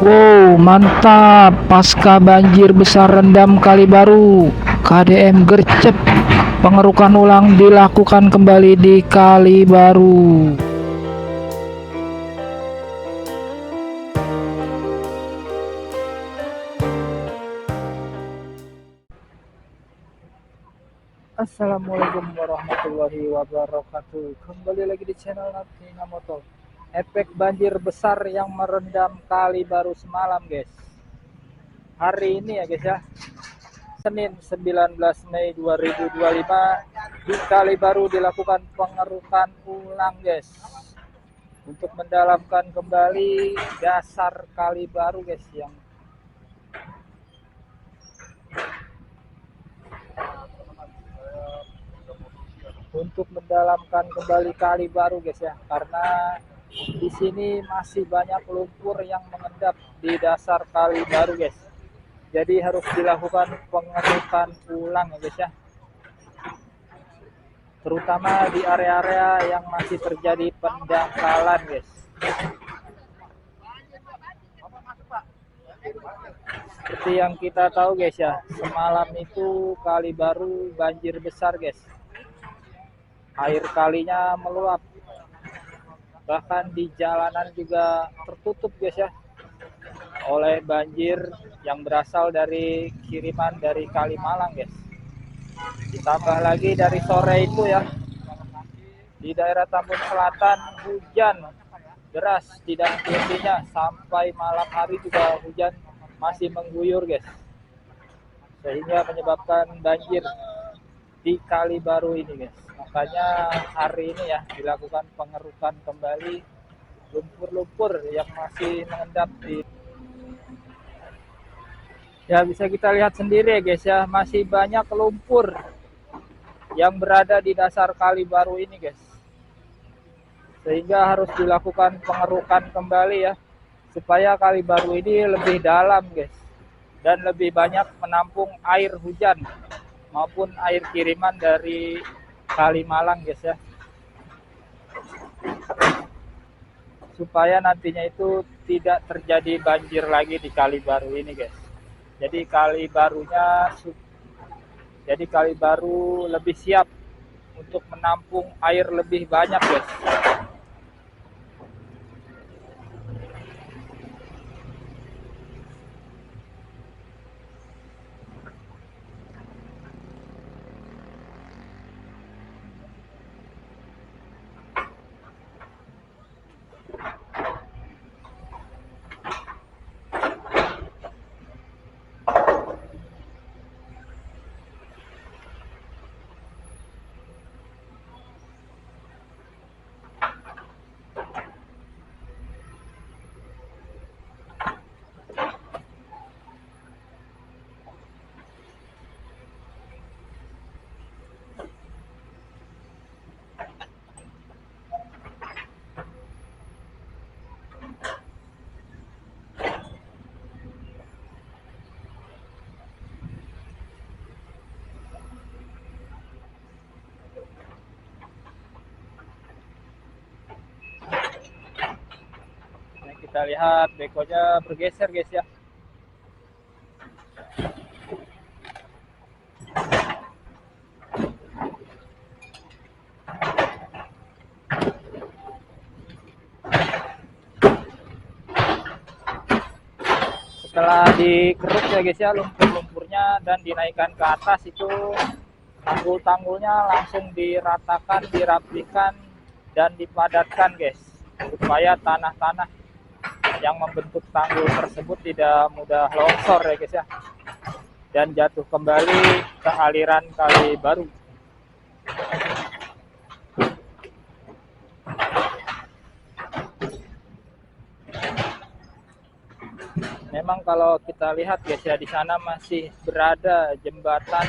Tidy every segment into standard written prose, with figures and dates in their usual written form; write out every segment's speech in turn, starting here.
Wow, mantap. Pasca banjir besar rendam Kali Baru, KDM gercep. Pengerukan ulang dilakukan kembali di Kali Baru. Assalamualaikum warahmatullahi wabarakatuh. Kembali lagi di channel Natina Moto. Efek banjir besar yang merendam Kali Baru semalam, guys. Hari ini ya, guys ya. Senin 19 Mei 2025 di Kali Baru dilakukan pengerukan ulang, guys. Untuk mendalamkan kembali dasar Kali Baru, guys, yang untuk mendalamkan kembali Kali Baru, guys ya, karena di sini masih banyak lumpur yang mengendap di dasar Kali Baru, guys. Jadi harus dilakukan pengerukan ulang ya, guys ya. Terutama di area-area yang masih terjadi pendangkalan, guys. Seperti yang kita tahu, guys ya, semalam itu Kali Baru banjir besar, guys. Air kalinya meluap. Bahkan di jalanan juga tertutup, guys ya, oleh banjir yang berasal dari kiriman dari Kalimalang, guys. Ditambah lagi dari sore itu ya, di daerah Tambun Selatan hujan deras tidak hentinya, sampai malam hari juga hujan masih mengguyur, guys, sehingga menyebabkan banjir di Kali Baru ini, guys. Makanya hari ini ya dilakukan pengerukan kembali lumpur-lumpur yang masih mengendap di, ya bisa kita lihat sendiri ya, guys ya, masih banyak lumpur yang berada di dasar Kali Baru ini, guys. Sehingga harus dilakukan pengerukan kembali ya, supaya Kali Baru ini lebih dalam, guys, dan lebih banyak menampung air hujan maupun air kiriman dari Kalimalang, guys ya. Supaya nantinya itu tidak terjadi banjir lagi di Kali Baru ini, guys. Jadi Kali Baru lebih siap untuk menampung air lebih banyak, guys. Nah, kita lihat bekonya bergeser, guys ya. Setelah dikeruk ya, guys ya, lumpur-lumpurnya dan dinaikkan ke atas, itu tanggul-tanggulnya langsung diratakan, dirapikan, dan dipadatkan, guys, supaya tanah-tanah yang membentuk tanggul tersebut tidak mudah longsor ya, guys ya, dan jatuh kembali ke aliran Kali Baru. Memang kalau kita lihat, guys ya, di sana masih berada jembatan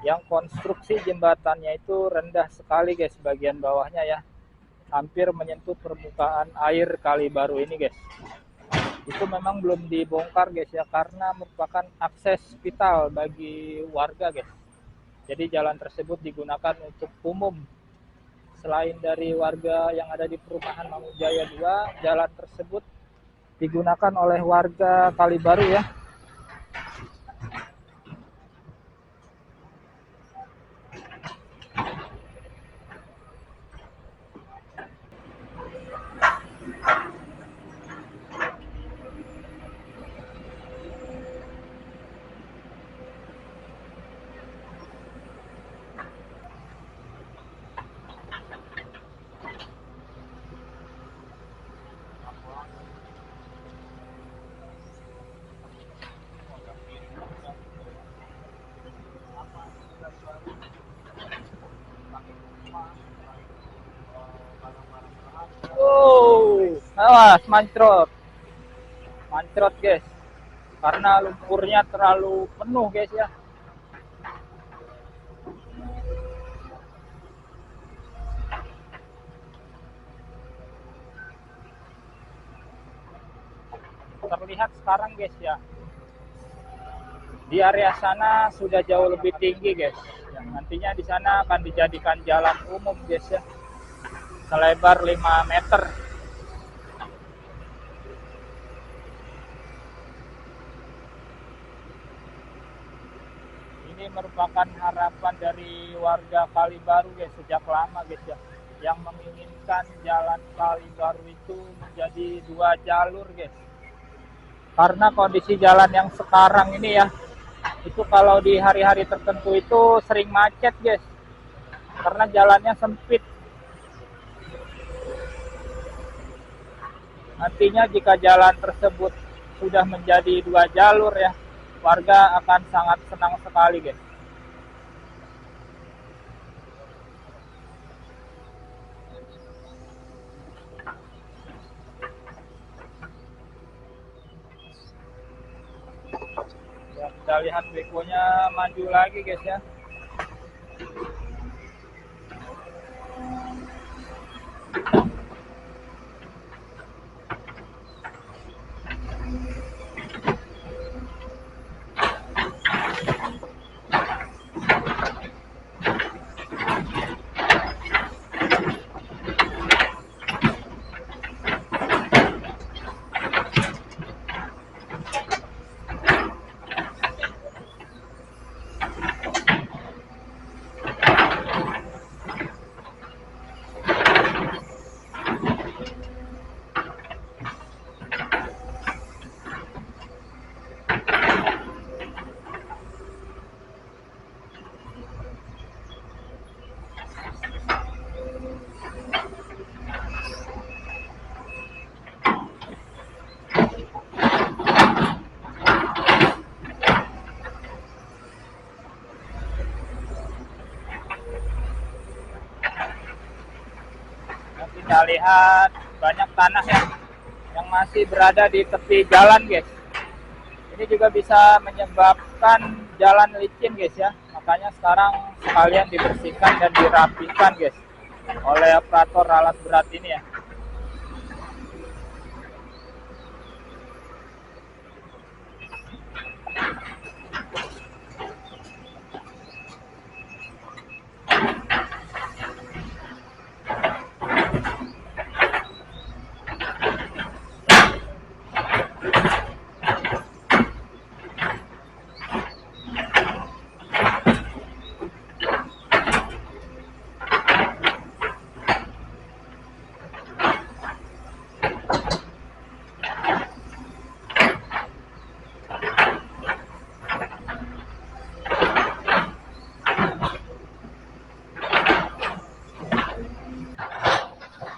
yang konstruksi jembatannya itu rendah sekali, guys, bagian bawahnya ya, hampir menyentuh permukaan air Kali Baru ini, guys. Itu memang belum dibongkar, guys ya, karena merupakan akses vital bagi warga, guys. Jadi jalan tersebut digunakan untuk umum. Selain dari warga yang ada di perumahan Mangunjaya 2, jalan tersebut digunakan oleh warga Kalibaru ya. Oh, awas mancrot. Mancrot, guys. Karena lumpurnya terlalu penuh, guys ya. Terlihat sekarang, guys ya. Di area sana sudah jauh lebih tinggi, guys. Nantinya di sana akan dijadikan jalan umum, guys ya. Selebar 5 meter. Ini merupakan harapan dari warga Kalibaru, guys, sejak lama, guys ya. Yang menginginkan jalan Kalibaru itu menjadi 2 jalur, guys. Karena kondisi jalan yang sekarang ini ya, itu kalau di hari-hari tertentu itu sering macet, guys. Karena jalannya sempit. Nantinya jika jalan tersebut sudah menjadi 2 jalur ya, warga akan sangat senang sekali, guys. Ya, kita lihat bekonya maju lagi, guys ya. Kita lihat banyak tanah yang masih berada di tepi jalan, guys. Ini juga bisa menyebabkan jalan licin, guys ya. Makanya sekarang sekalian dibersihkan dan dirapikan, guys, oleh operator alat berat ini ya.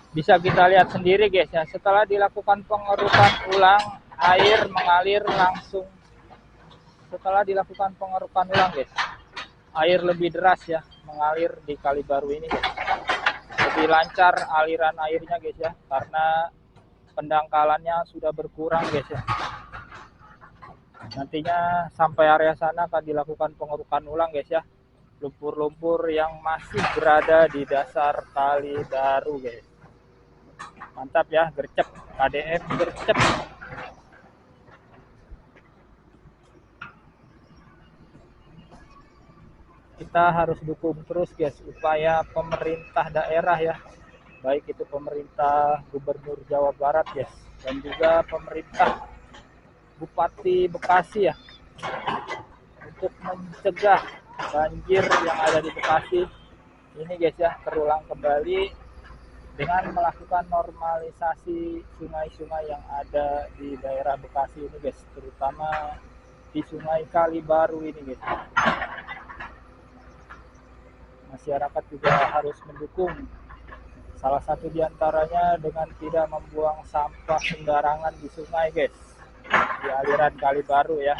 Bisa kita lihat sendiri, guys ya, setelah dilakukan pengerukan ulang, air mengalir langsung. Setelah dilakukan pengerukan ulang, guys, air lebih deras ya mengalir di Kalibaru ini, guys. Lebih lancar aliran airnya, guys ya, karena pendangkalannya sudah berkurang, guys ya. Nantinya sampai area sana akan dilakukan pengerukan ulang, guys ya, lumpur-lumpur yang masih berada di dasar Kalibaru, guys. Mantap ya, gercep, KDF gercep. Kita harus dukung terus, guys, upaya pemerintah daerah ya, baik itu pemerintah Gubernur Jawa Barat, guys, dan juga pemerintah Bupati Bekasi ya, untuk mencegah banjir yang ada di Bekasi ini guys ya terulang kembali dengan melakukan normalisasi sungai-sungai yang ada di daerah Bekasi ini guys, terutama di Sungai Kalibaru ini guys. Masyarakat juga harus mendukung, salah satu diantaranya dengan tidak membuang sampah sembarangan di sungai guys, di aliran Kalibaru ya.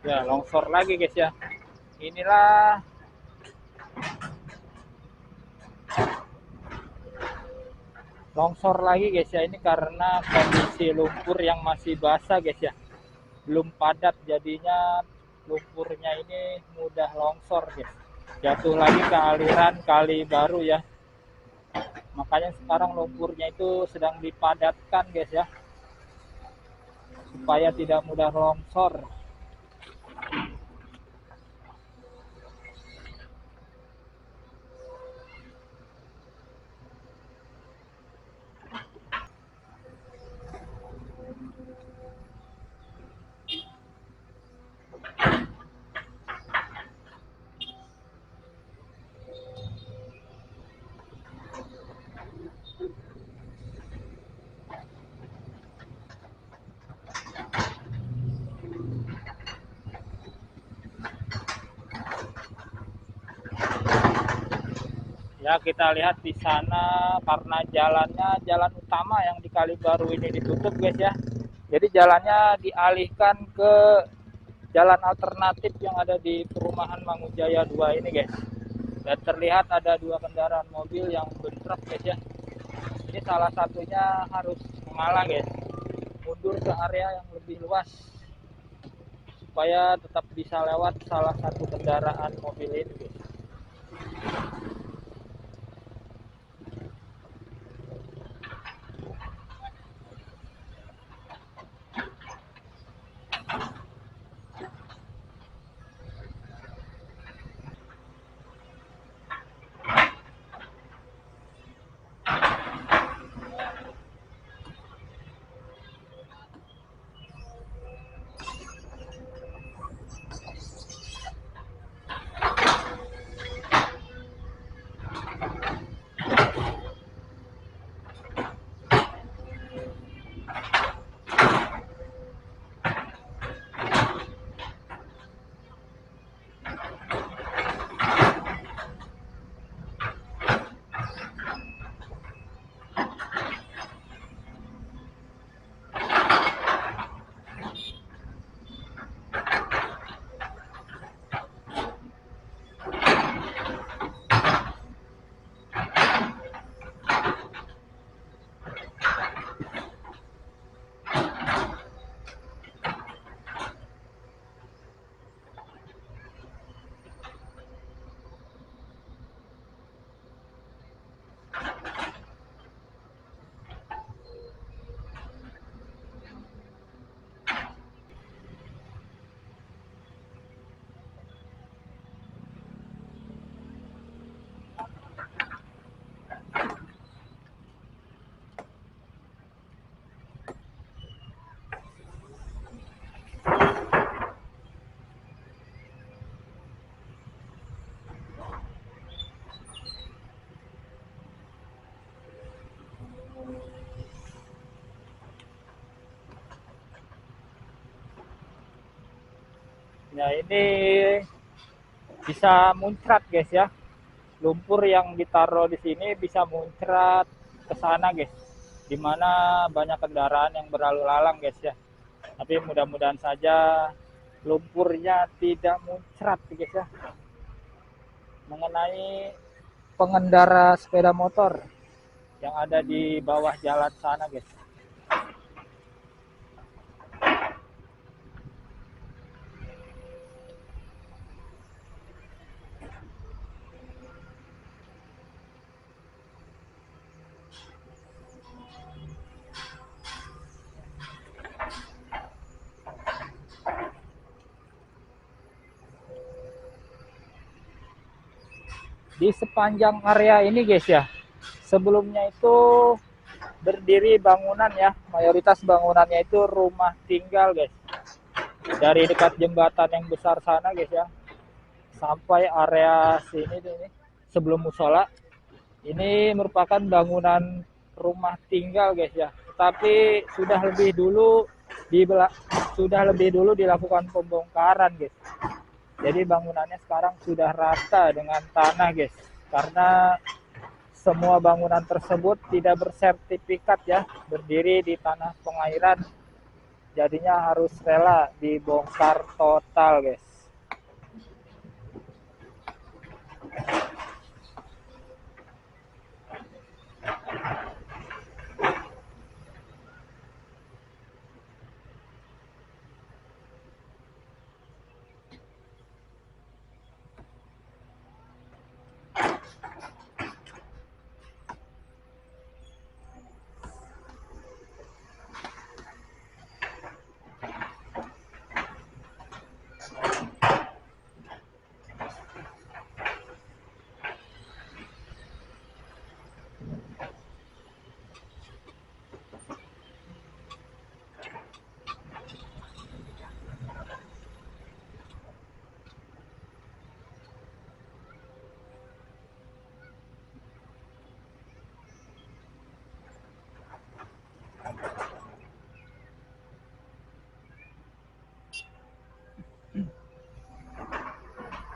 Ya, longsor lagi guys ya. Inilah longsor lagi guys ya, ini karena kondisi lumpur yang masih basah guys ya. Belum padat, jadinya lumpurnya ini mudah longsor guys. Jatuh lagi ke aliran Kalibaru ya. Makanya sekarang lumpurnya itu sedang dipadatkan guys ya, supaya tidak mudah longsor. Ya, kita lihat di sana karena jalan utama yang di Kalibaru ini ditutup guys ya. Jadi jalannya dialihkan ke jalan alternatif yang ada di perumahan Mangunjaya 2 ini guys. Dan terlihat ada dua kendaraan mobil yang bentrok guys ya. Ini salah satunya harus mengalah guys, mundur ke area yang lebih luas supaya tetap bisa lewat salah satu kendaraan mobil ini guys. Ya, ini bisa muncrat guys ya, lumpur yang ditaruh di sini bisa muncrat ke sana guys, dimana banyak kendaraan yang berlalu lalang guys ya. Tapi mudah-mudahan saja lumpurnya tidak muncrat guys ya. Mengenai pengendara sepeda motor yang ada di bawah jalan sana guys. Di sepanjang area ini guys ya, sebelumnya itu berdiri bangunan ya, mayoritas bangunannya itu rumah tinggal guys. Dari dekat jembatan yang besar sana guys ya, sampai area sini nih, sebelum musola, ini merupakan bangunan rumah tinggal guys ya. Tapi sudah lebih dulu dilakukan pembongkaran guys. Jadi bangunannya sekarang sudah rata dengan tanah guys, karena semua bangunan tersebut tidak bersertifikat ya, berdiri di tanah pengairan, jadinya harus rela dibongkar total guys.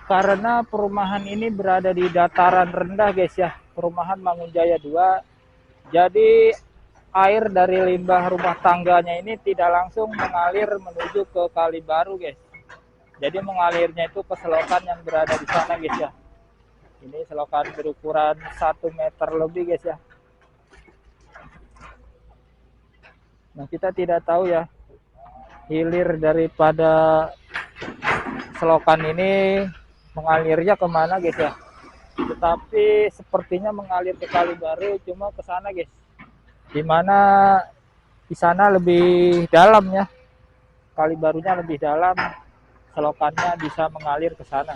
Karena perumahan ini berada di dataran rendah guys ya, perumahan Mangunjaya 2, jadi air dari limbah rumah tangganya ini tidak langsung mengalir menuju ke Kali Baru guys. Jadi mengalirnya itu ke selokan yang berada di sana guys ya. Ini selokan berukuran 1 meter lebih guys ya. Nah kita tidak tahu ya, hilir daripada selokan ini mengalirnya kemana guys ya. Tetapi sepertinya mengalir ke Kali Baru, cuma ke sana guys, dimana di sana lebih dalam ya, Kali Barunya lebih dalam, selokannya bisa mengalir ke sana.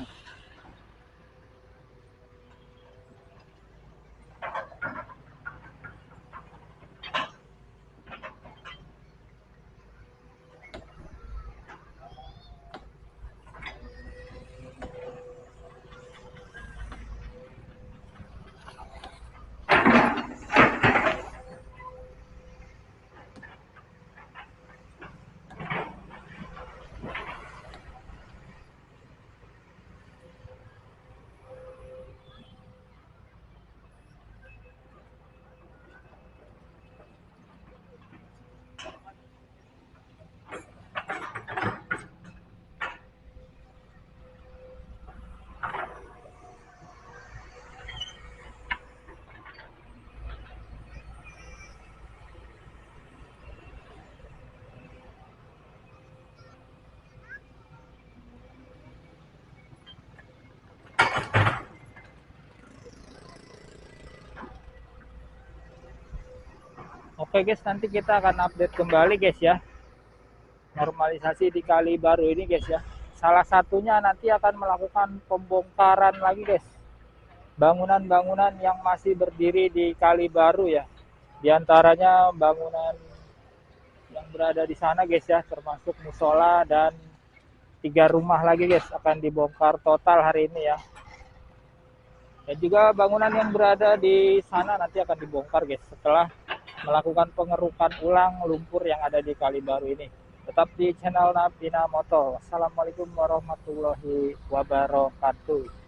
Oke guys, nanti kita akan update kembali guys ya, normalisasi di Kali Baru ini guys ya. Salah satunya nanti akan melakukan pembongkaran lagi guys, bangunan-bangunan yang masih berdiri di Kali Baru ya. Di antaranya bangunan yang berada di sana guys ya, termasuk musola, dan 3 rumah lagi guys akan dibongkar total hari ini ya. Dan juga bangunan yang berada di sana nanti akan dibongkar guys, setelah melakukan pengerukan ulang lumpur yang ada di Kali Baru ini. Tetap di channel Navina Moto. Assalamualaikum warahmatullahi wabarakatuh.